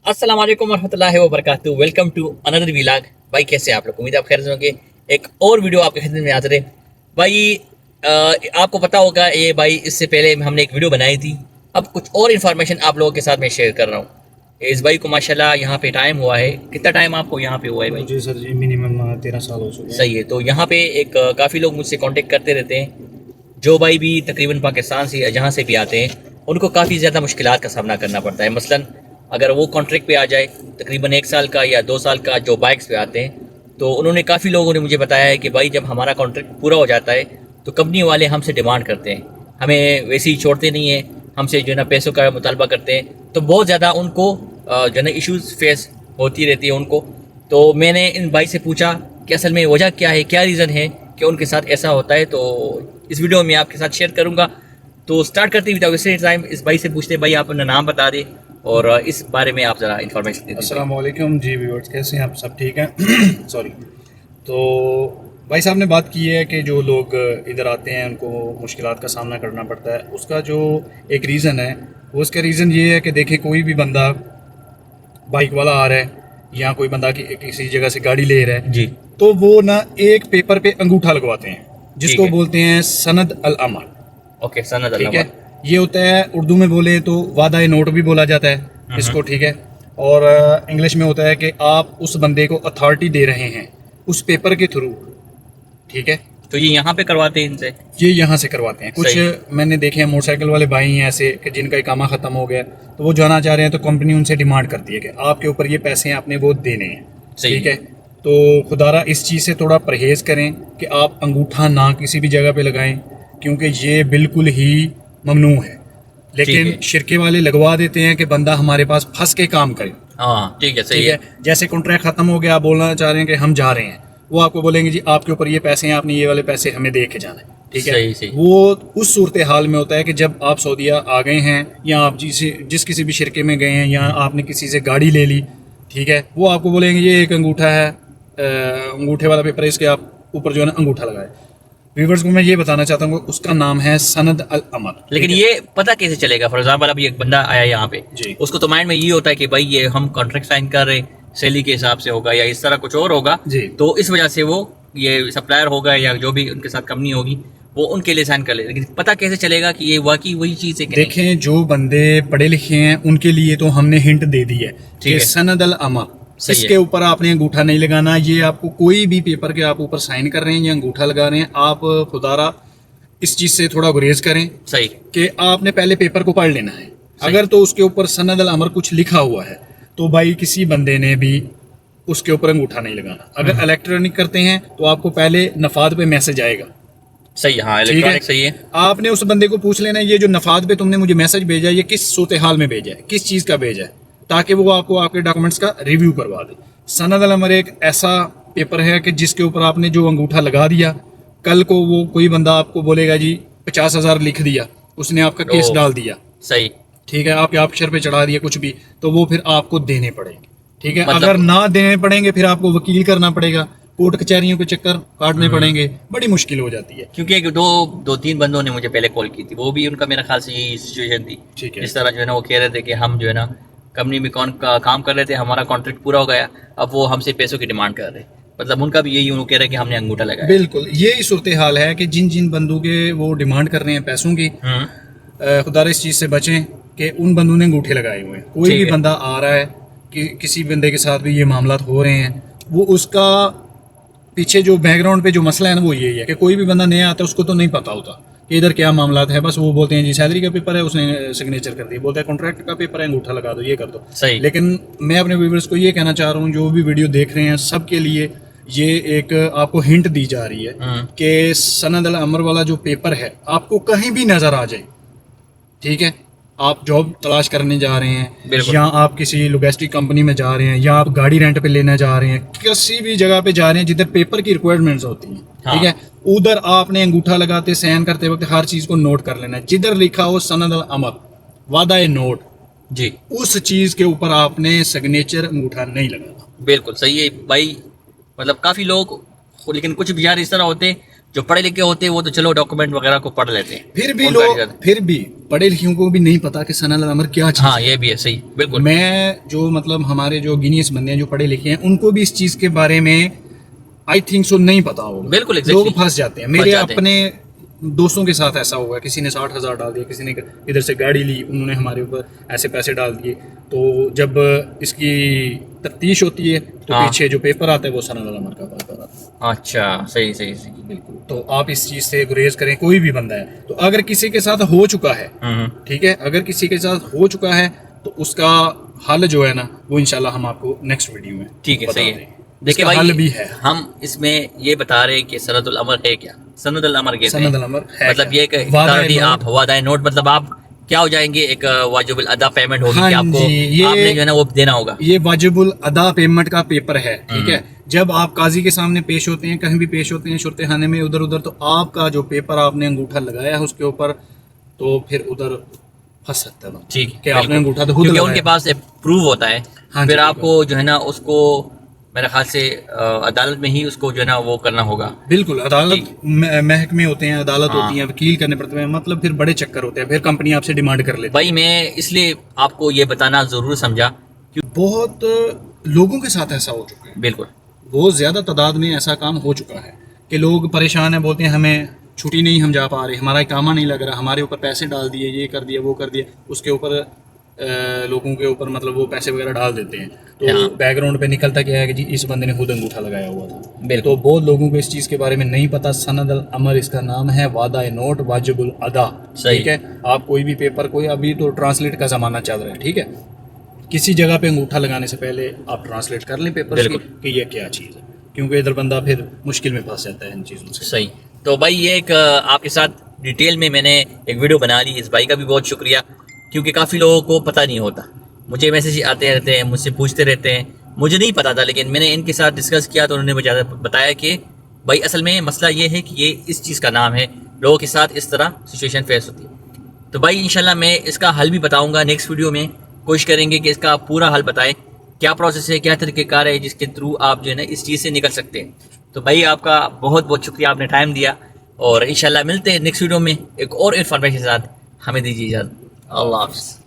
अस्सलाम वालेकुम रहमतुल्लाहि व बरकातहू। Welcome to another vlog. भाई कैसे हैं आप लोग? उम्मीद है आप खैर से होंगे। एक और वीडियो आपके खिदमत में हाजिर है। भाई आपको पता होगा ये भाई इससे पहले हमने एक वीडियो बनाई थी। अब कुछ और इन्फॉर्मेशन आप लोगों के साथ मैं शेयर कर रहा हूँ। इस भाई को माशाल्लाह यहाँ पे टाइम हुआ है। कितना टाइम आपको यहाँ पे हुआ है भाई? जी सर जी, मिनिमम 13 साल हो चुके हैं। सही है। तो यहाँ पे एक काफ़ी लोग मुझसे कांटेक्ट करते रहते हैं। जो भाई भी तकरीबन पाकिस्तान से या जहाँ से भी आते हैं उनको काफ़ी ज़्यादा मुश्किलात का सामना करना पड़ता है। मसलन अगर वो कॉन्ट्रैक्ट पे आ जाए तकरीबन 1 साल का या 2 साल का, जो बाइक्स पे आते हैं, तो उन्होंने काफ़ी लोगों ने मुझे बताया है कि भाई जब हमारा कॉन्ट्रैक्ट पूरा हो जाता है तो कंपनी वाले हमसे डिमांड करते हैं, हमें वैसे ही छोड़ते नहीं हैं, हमसे जो है ना पैसों का मुतालबा करते हैं। तो बहुत ज़्यादा उनको जो है ना इशूज़ फेस होती रहती है उनको। तो मैंने इन भाई से पूछा कि असल में वजह क्या है, क्या रीज़न है कि उनके साथ ऐसा होता है। तो इस वीडियो में आपके साथ शेयर करूँगा। तो स्टार्ट करते ही विदाउट टाइम इस भाई से पूछते हैं, भाई आप अपना नाम बता दें और इस बारे में आप ज़रा इन्फॉर्मेशन दे दीजिए। अस्सलाम वालेकुम जी व्यूअर्स, कैसे हैं आप? सब ठीक हैं? सॉरी। तो भाई साहब ने बात की है कि जो लोग इधर आते हैं उनको मुश्किलात का सामना करना पड़ता है। उसका जो एक रीज़न है, वो उसका रीज़न ये है कि देखिए, कोई भी बंदा बाइक वाला आ रहा है या कोई बंदा किसी जगह से गाड़ी ले रहा है जी, तो वो ना एक पेपर पे अंगूठा लगवाते हैं जिसको बोलते हैं सनद अल अमल। ओके, सनद ठीक है, ये होता है, उर्दू में बोले तो वादा नोट भी बोला जाता है इसको। ठीक है, और इंग्लिश में होता है कि आप उस बंदे को अथॉरिटी दे रहे हैं उस पेपर के थ्रू। ठीक है, तो ये यहाँ पे करवाते हैं इनसे? ये यहाँ से करवाते हैं। कुछ सही। मैंने देखे हैं मोटरसाइकिल वाले भाई हैं ऐसे कि जिनका इकामा ख़त्म हो गया तो वो जाना चाह रहे हैं, तो कंपनी उनसे डिमांड करती है कि आपके ऊपर ये पैसे हैं, आपने वो देने हैं। सही। ठीक है, तो खुदारा इस चीज़ से थोड़ा परहेज़ करें कि आप अंगूठा ना किसी भी जगह पे लगाएं, क्योंकि ये बिल्कुल ही ममनू है। लेकिन शिरके वाले लगवा देते हैं कि बंदा हमारे पास फंस के काम करे। हाँ ठीक है, सही ठीक है, जैसे कॉन्ट्रैक्ट ख़त्म हो गया, आप बोलना चाह रहे हैं कि हम जा रहे हैं, वो आपको बोलेंगे जी आपके ऊपर ये पैसे हैं, आपने ये वाले पैसे हमें दे के जाना है। ठीक है, सही सही। वो उस सूरत हाल में होता है कि जब आप सऊदीया आ गए हैं या आप जिस किसी भी शिरके में गए हैं या आपने किसी से गाड़ी ले ली, ठीक है, वो आपको बोलेंगे ये एक अंगूठा है, अंगूठे वाला पेपर है, इसके आप ऊपर जो है ना अंगूठा लगाए। व्यूवर्स को मैं ये बताना चाहता हूँ, उसका नाम है सनद अल अमल। लेकिन ये पता कैसे चलेगा? फॉर एग्जाम्पल अभी एक बंदा आया यहाँ पे जी, उसको तो माइंड में ये होता है कि भाई ये हम कॉन्ट्रैक्ट साइन कर रहे हैं, सैलरी के हिसाब से होगा या इस तरह कुछ और होगा, जी, तो इस वजह से वो ये सप्लायर होगा या जो भी उनके साथ कंपनी होगी वो उनके लिए साइन कर ले। लेकिन पता कैसे चलेगा कि ये वाकई वही चीज़ है कि नहीं? देखें, जो बंदे पढ़े लिखे हैं उनके लिए तो हमने हिंट दे दी है कि सनद अल अमल, इसके ऊपर आपने अंगूठा नहीं लगाना। ये आपको कोई भी पेपर के आप ऊपर साइन कर रहे हैं या अंगूठा लगा रहे हैं, आप खुदारा इस चीज़ से थोड़ा गुरेज करें। सही कि आपने पहले पेपर को पढ़ लेना है। अगर तो उसके ऊपर सनद अल अमर कुछ लिखा हुआ है तो भाई किसी बंदे ने भी उसके ऊपर अंगूठा नहीं लगाना। अगर इलेक्ट्रॉनिक करते हैं तो आपको पहले नफाद पे मैसेज आएगा। सही, हाँ इलेक्ट्रॉनिक सही है। आपने उस बंदे को पूछ लेना ये जो नफाद पे तुमने मुझे मैसेज भेजा है ये किस सूरत हाल में भेजा है, किस चीज़ का भेजा है, ताकि वो आपको आपके डॉक्यूमेंट्स का रिव्यू करवा दे। सनद अल अमर एक ऐसा पेपर है कि जिसके ऊपर आपने जो अंगूठा लगा दिया, कल को वो कोई बंदा आपको बोलेगा जी 50,000 लिख दिया, उसने आपका केस डाल दिया। सही। ठीक है, आपके ऑफिसर पे चढ़ा दिया कुछ भी, तो वो फिर आपको देने पड़ेंगे। ठीक है, मतलब अगर ना देने पड़ेंगे फिर आपको वकील करना पड़ेगा, कोर्ट कचहरियों के चक्कर काटने पड़ेंगे, बड़ी मुश्किल हो जाती है। क्योंकि एक दो तीन बंदों ने मुझे पहले कॉल की थी, वो भी उनका मेरा ख्याल से यही सिचुएशन थी। ठीक है, इस तरह जो है ना वो कह रहे थे कि हम जो है ना कंपनी में काम कर रहे थे, हमारा कॉन्ट्रैक्ट पूरा हो गया, अब वो हमसे पैसों की डिमांड कर रहे हैं। मतलब उनका भी यही, वो कह रहे हैं कि हमने अंगूठा लगाया। बिल्कुल यही सूरत हाल है कि जिन जिन बंदों के वो डिमांड कर रहे हैं पैसों की, खुदा इस चीज़ से बचें कि उन बंदों ने अंगूठे लगाए हुए हैं। कोई भी बंदा आ रहा है कि किसी बंदे के साथ भी ये मामला हो रहे हैं, वो उसका पीछे जो बैकग्राउंड पे जो मसला है ना वो यही है कि कोई भी बंदा नया आता है उसको तो नहीं पता होता कि इधर क्या मामला है। बस वो बोलते हैं जी सैलरी का पेपर है, उसने सिग्नेचर कर दिया, बोलता है कॉन्ट्रैक्ट का पेपर है, अंगूठा लगा दो, ये कर दो। सही। लेकिन मैं अपने व्यूअर्स को ये कहना चाह रहा हूँ, जो भी वीडियो देख रहे हैं सबके लिए ये एक आपको हिंट दी जा रही है कि सनद अल अमर वाला जो पेपर है आपको कहीं भी नजर आ जाए, ठीक है, आप जॉब तलाश करने जा रहे हैं या आप किसी लॉजिस्टिक कंपनी में जा रहे हैं या आप गाड़ी रेंट पे लेने जा रहे हैं, किसी भी जगह पे जा रहे हैं जिधर पेपर की रिक्वायरमेंट्स होती हैं, ठीक है, उधर आपने अंगूठा लगाते साइन करते वक्त हर चीज को नोट कर लेना है। जिधर लिखा हो सनद अल अमल वादा नोट जी, उस चीज के ऊपर आपने सिग्नेचर अंगूठा नहीं लगाना। बिल्कुल सही है भाई। मतलब काफ़ी लोग, लेकिन कुछ यार इस तरह होते हैं جو پڑھے لکھے ہوتے ہیں وہ تو چلو ڈاکومنٹ وغیرہ کو پڑھ لیتے ہیں, پھر بھی ان کا لوگ اجازت- پھر بھی پڑھے لکھوں کو بھی نہیں پتا کہ سند الامر کیا چیز ہاں یہ بھی ہے, صحیح بالکل. میں جو مطلب ہمارے جو گینیس بندے ہیں جو پڑھے لکھے ہیں ان کو بھی اس چیز کے بارے میں آئی تھنک سو نہیں پتا ہوگا. بالکل exactly. لوگ پھنس جاتے ہیں. میرے جاتے ہیں. اپنے دوستوں کے ساتھ ایسا ہوا, کسی نے 60,000 ڈال دیا, کسی نے ادھر سے گاڑی لی, انہوں نے ہمارے اوپر ایسے پیسے ڈال دیے. تو جب اس کی تفتیش ہوتی ہے تو ہاں. پیچھے جو پیپر آتا ہے وہ سند الامر کا پیپر آتا ہے. اچھا صحیح صحیح صحیح. بالکل. تو آپ اس چیز سے گریز کریں, کوئی بھی بندہ ہے تو اگر کسی کے ساتھ ہو چکا ہے, ٹھیک ہے, اگر کسی کے ساتھ ہو چکا ہے تو اس کا حل جو ہے نا وہ انشاءاللہ ہم آپ کو نیکسٹ ویڈیو میں ٹھیک ہے, بتا صحیح دیں ہے. گے. دیکھیں اس کا بھائی, حل بھی ہے. ہم اس میں یہ بتا رہے ہیں کہ سند الامر ہے کیا. سند الامر کہتے ہیں سند الامر ہے مطلب کیا؟ یہ کہ وعدہ اختیار دی نوٹ. آپ وعدہ نوٹ, مطلب آپ کیا ہو جائیں گے, ایک واجب الادا پیمنٹ ہوگی ہاں کہ آپ کو جی, یہ آپ نے جو ہے نا وہ دینا ہوگا. یہ واجب الادا پیمنٹ کا پیپر ہے, ٹھیک ہے. جب آپ قاضی کے سامنے پیش ہوتے ہیں, کہیں بھی پیش ہوتے ہیں, شرطِ خانے میں ادھر ادھر, تو آپ کا جو پیپر آپ نے انگوٹھا لگایا ہے اس کے اوپر, تو پھر ادھر پھنس سکتا ہے ٹھیک کہ آپ نے انگوٹھا تو خود کیونکہ ان لگایا. کے پاس پروف ہوتا ہے. ہاں پھر جی, آپ کو جو ہے نا اس کو میرے خیال سے عدالت میں ہی اس کو جو ہے نا وہ کرنا ہوگا. بالکل. عدالت محکمے ہوتے ہیں, عدالت ہاں. ہوتی ہیں, وکیل کرنے پڑتے ہیں, مطلب پھر بڑے چکر ہوتے ہیں, پھر کمپنی آپ سے ڈیمانڈ کر لیتی بھائی میں اس لیے آپ کو یہ بتانا ضرور سمجھا. ہے. بہت لوگوں کے ساتھ ایسا ہو چکا ہے, بالکل بہت زیادہ تعداد میں ایسا کام ہو چکا ہے کہ لوگ پریشان ہیں, بولتے ہیں ہمیں چھٹی نہیں, ہم جا پا رہے, ہمارا اقامہ نہیں لگ رہا, ہمارے اوپر پیسے ڈال دیے, یہ کر دیا وہ کر دیا, اس کے اوپر لوگوں کے اوپر مطلب وہ پیسے وغیرہ ڈال دیتے ہیں. تو بیک گراؤنڈ پہ نکلتا کیا ہے کہ جی اس بندے نے خود انگوٹھا لگایا ہوا تھا. تو بہت لوگوں کو اس چیز کے بارے میں نہیں پتا. سند الامر اس کا نام ہے, وعدہ نوٹ, واجب الادا. ٹھیک ہے. آپ کوئی بھی پیپر, کوئی ابھی تو ٹرانسلیٹ کا زمانہ چل رہا ہے, ٹھیک ہے, کسی جگہ پہ انگوٹھا لگانے سے پہلے آپ ٹرانسلیٹ کر لیں پیپر کہ یہ کیا چیز ہے, کیونکہ ادھر بندہ پھر مشکل میں پھنس جاتا ہے ان چیزوں سے. صحیح. تو بھائی یہ ایک آپ کے ساتھ ڈیٹیل میں نے ایک ویڈیو بنا لی. اس بھائی کا بھی بہت شکریہ, کیونکہ کافی لوگوں کو پتہ نہیں ہوتا. مجھے میسیج آتے رہتے ہیں, مجھ سے پوچھتے رہتے ہیں, مجھے نہیں پتا تھا, لیکن میں نے ان کے ساتھ ڈسکس کیا تو انہوں نے بتایا کہ بھائی اصل میں مسئلہ یہ ہے کہ یہ اس چیز کا نام ہے, لوگوں کے ساتھ اس طرح سچویشن فیس ہوتی ہے. تو بھائی انشاءاللہ میں اس کا حل بھی بتاؤں گا نیکسٹ ویڈیو میں. کوشش کریں گے کہ اس کا پورا حل بتائیں, کیا پروسیس ہے, کیا طریقہ کار ہے جس کے تھرو آپ جو ہے نا اس چیز سے نکل سکتے ہیں. تو بھائی آپ کا بہت بہت شکریہ, آپ نے ٹائم دیا, اور انشاءاللہ ملتے ہیں نیکسٹ ویڈیو میں ایک اور انفارمیشن کے ساتھ. ہمیں دیجیے اجازت. اللہ حافظ.